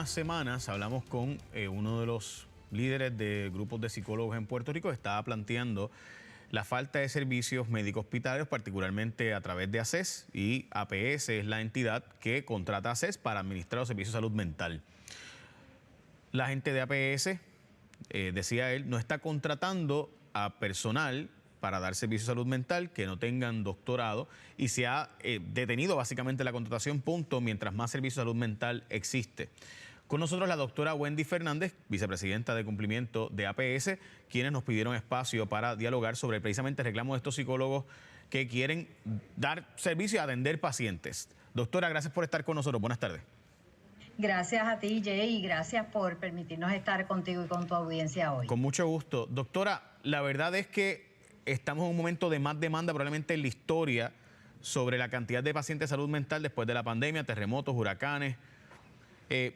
unas semanas hablamos con uno de los líderes de grupos de psicólogos en Puerto Rico que estaba planteando la falta de servicios médicos hospitalarios, particularmente a través de ACES, y APS es la entidad que contrata a ACES para administrar los servicios de salud mental. La gente de APS, decía él, no está contratando a personal para dar servicios de salud mental que no tengan doctorado y se ha detenido básicamente la contratación, punto, mientras más servicios de salud mental existe. Con nosotros la doctora Wendy Fernández, vicepresidenta de cumplimiento de APS, quienes nos pidieron espacio para dialogar sobre precisamente el reclamo de estos psicólogos que quieren dar servicio y atender pacientes. Doctora, gracias por estar con nosotros. Buenas tardes. Gracias a ti, Jay, y gracias por permitirnos estar contigo y con tu audiencia hoy. Con mucho gusto. Doctora, la verdad es que estamos en un momento de más demanda probablemente en la historia sobre la cantidad de pacientes de salud mental después de la pandemia, terremotos, huracanes.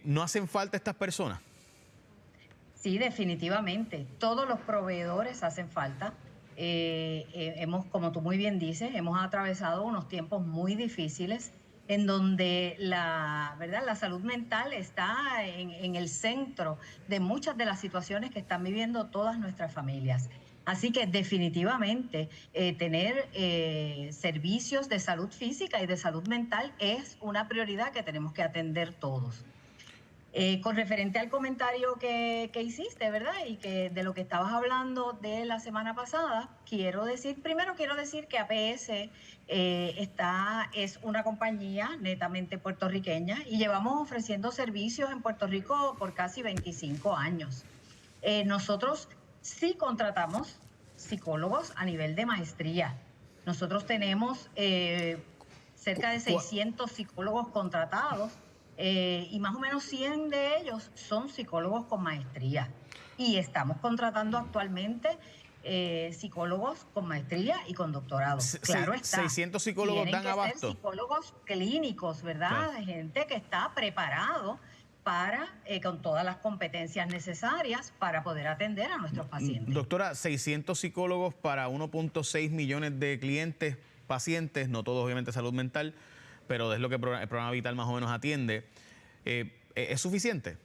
¿No hacen falta estas personas? Sí, definitivamente. Todos los proveedores hacen falta. Como tú muy bien dices, hemos atravesado unos tiempos muy difíciles en donde la salud mental está en el centro de muchas de las situaciones que están viviendo todas nuestras familias. Así que definitivamente tener servicios de salud física y de salud mental es una prioridad que tenemos que atender todos. Con referente al comentario que hiciste, ¿verdad? Y que de lo que estabas hablando de la semana pasada, quiero decir que APS es una compañía netamente puertorriqueña y llevamos ofreciendo servicios en Puerto Rico por casi 25 años. Nosotros sí contratamos psicólogos a nivel de maestría. Nosotros tenemos cerca de 600 psicólogos contratados. Y más o menos 100 de ellos son psicólogos con maestría. Y estamos contratando actualmente psicólogos con maestría y con doctorado. Claro está. 600 psicólogos dan abasto. Tienen que ser psicólogos clínicos, ¿verdad? Claro. Gente que está preparado para, con todas las competencias necesarias para poder atender a nuestros pacientes. Doctora, 600 psicólogos para 1.6 millones de clientes, pacientes, no todos obviamente salud mental, pero es lo que el programa Vital más o menos atiende. ¿Es suficiente?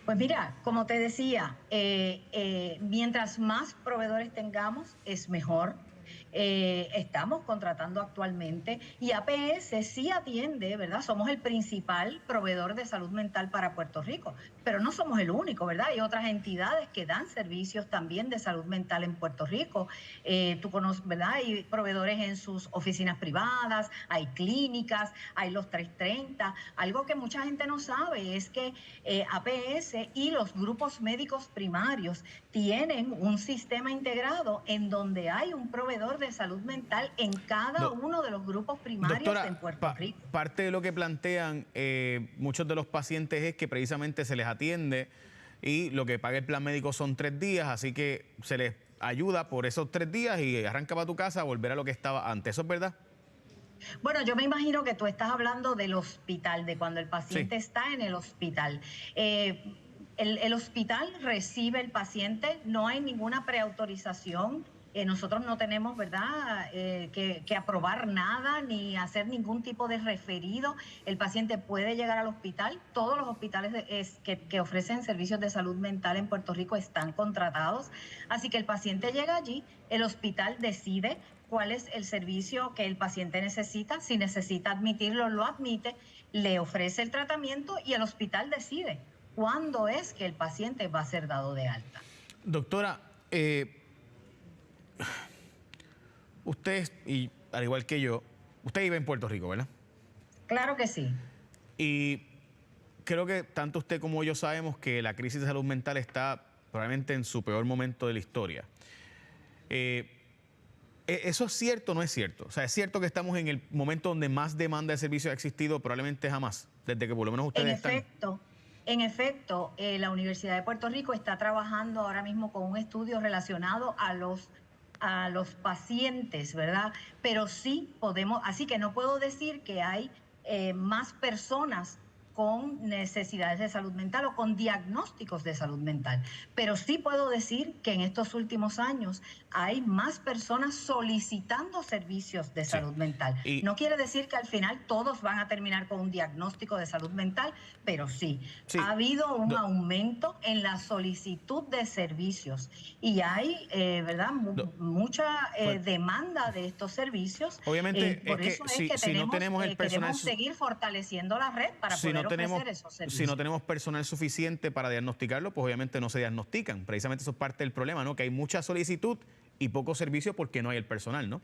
Pues mira, como te decía, mientras más proveedores tengamos, es mejor. Estamos contratando actualmente y APS sí atiende, ¿verdad? Somos el principal proveedor de salud mental para Puerto Rico, pero no somos el único, ¿verdad? Hay otras entidades que dan servicios también de salud mental en Puerto Rico. Tú conoces, ¿verdad? Hay proveedores en sus oficinas privadas, hay clínicas, hay los 330. Algo que mucha gente no sabe es que APS y los grupos médicos primarios tienen un sistema integrado en donde hay un proveedor de salud mental en cada uno de los grupos primarios, doctora, en Puerto Rico. Parte de lo que plantean muchos de los pacientes es que precisamente se les atiende y lo que paga el plan médico son 3 días, así que se les ayuda por esos 3 días y arranca para tu casa a volver a lo que estaba antes. ¿Eso es verdad? Bueno, yo me imagino que tú estás hablando del hospital, de cuando el paciente está en el hospital. El hospital recibe el paciente, no hay ninguna preautorización. Nosotros no tenemos, ¿verdad?, que aprobar nada ni hacer ningún tipo de referido. El paciente puede llegar al hospital. Todos los hospitales que ofrecen servicios de salud mental en Puerto Rico están contratados. Así que el paciente llega allí, el hospital decide cuál es el servicio que el paciente necesita. Si necesita admitirlo, lo admite, le ofrece el tratamiento y el hospital decide cuándo es que el paciente va a ser dado de alta. Doctora, usted, y al igual que yo, usted vive en Puerto Rico, ¿verdad? Claro que sí. Y creo que tanto usted como yo sabemos que la crisis de salud mental está probablemente en su peor momento de la historia. ¿Eso es cierto o no es cierto? O sea, ¿es cierto que estamos en el momento donde más demanda de servicio ha existido probablemente jamás, desde que por lo menos ustedes están? En efecto, la Universidad de Puerto Rico está trabajando ahora mismo con un estudio relacionado a los pacientes, ¿verdad? Pero sí podemos, así que no puedo decir que hay más personas con necesidades de salud mental o con diagnósticos de salud mental. Pero sí puedo decir que en estos últimos años hay más personas solicitando servicios de salud mental. No quiere decir que al final todos van a terminar con un diagnóstico de salud mental, pero sí, ha habido un aumento en la solicitud de servicios y hay, ¿verdad?, mucha demanda de estos servicios. Obviamente, por eso es que si no tenemos el personal, queremos seguir fortaleciendo la red para poder ofrecer esos servicios. Si no tenemos personal suficiente para diagnosticarlo, pues obviamente no se diagnostican. Precisamente eso es parte del problema, ¿no? Que hay mucha solicitud y poco servicio porque no hay el personal, ¿no?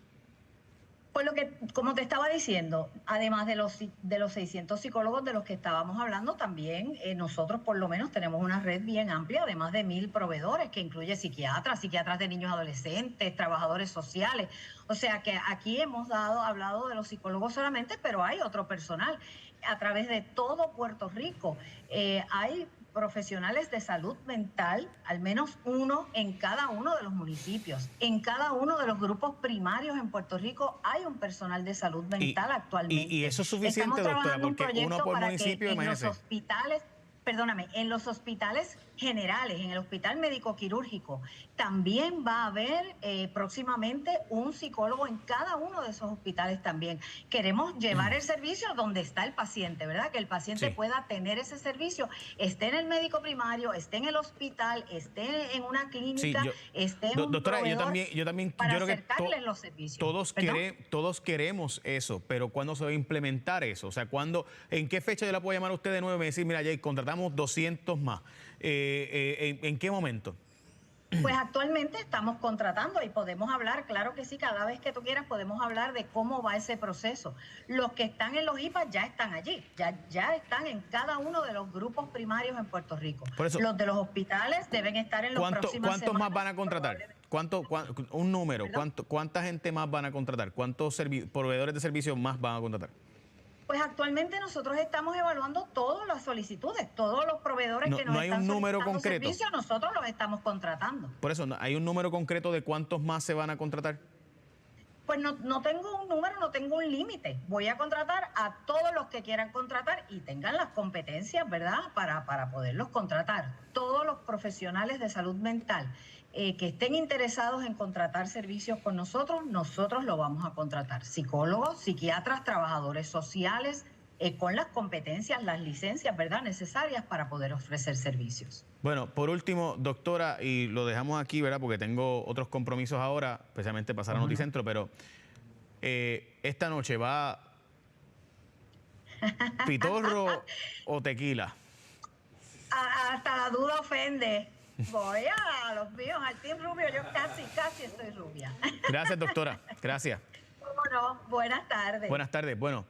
Pues como te estaba diciendo, además de los 600 psicólogos de los que estábamos hablando, también nosotros por lo menos tenemos una red bien amplia, además de 1000 proveedores, que incluye psiquiatras de niños y adolescentes, trabajadores sociales. O sea que aquí hemos hablado de los psicólogos solamente, pero hay otro personal. A través de todo Puerto Rico hay profesionales de salud mental, al menos uno en cada uno de los municipios. En cada uno de los grupos primarios en Puerto Rico hay un personal de salud mental actualmente. Y eso es suficiente, doctora, porque uno por municipio, imagínese. En los hospitales, en los hospitales generales, en el hospital médico quirúrgico, también va a haber próximamente un psicólogo en cada uno de esos hospitales también. Queremos llevar el servicio donde está el paciente, ¿verdad? Que el paciente pueda tener ese servicio, esté en el médico primario, esté en el hospital, esté en una clínica, esté en un doctora, proveedor, yo también para creo que acercarles los servicios. Todos queremos eso, pero ¿cuándo se va a implementar eso? O sea, ¿en qué fecha yo la puedo llamar a usted de nuevo y me decir, mira, Jay, contratamos 200 más? ¿En qué momento? Pues actualmente estamos contratando y podemos hablar, claro que sí, cada vez que tú quieras podemos hablar de cómo va ese proceso. Los que están en los IPAs ya están allí, ya están en cada uno de los grupos primarios en Puerto Rico. Por eso, los de los hospitales deben estar en los próximos semanas. ¿Cuántos más van a contratar? Un número, ¿cuánta gente más van a contratar? ¿Cuántos proveedores de servicios más van a contratar? Pues actualmente nosotros estamos evaluando todas las solicitudes, todos los proveedores que nos están solicitando servicios, nosotros los estamos contratando. Por eso, ¿hay un número concreto de cuántos más se van a contratar? Pues no tengo un número, no tengo un límite. Voy a contratar a todos los que quieran contratar y tengan las competencias, ¿verdad?, para poderlos contratar. Todos los profesionales de salud mental que estén interesados en contratar servicios con nosotros lo vamos a contratar. Psicólogos, psiquiatras, trabajadores sociales, con las competencias, las licencias, ¿verdad?, necesarias para poder ofrecer servicios. Bueno, por último, doctora, y lo dejamos aquí, ¿verdad?, porque tengo otros compromisos ahora, especialmente pasar a Noticentro, pero esta noche va pitorro o tequila. Hasta la duda ofende. Voy a los míos, al Team Rubio, yo casi estoy rubia. Gracias, doctora. Gracias. Bueno, buenas tardes. Buenas tardes. Bueno.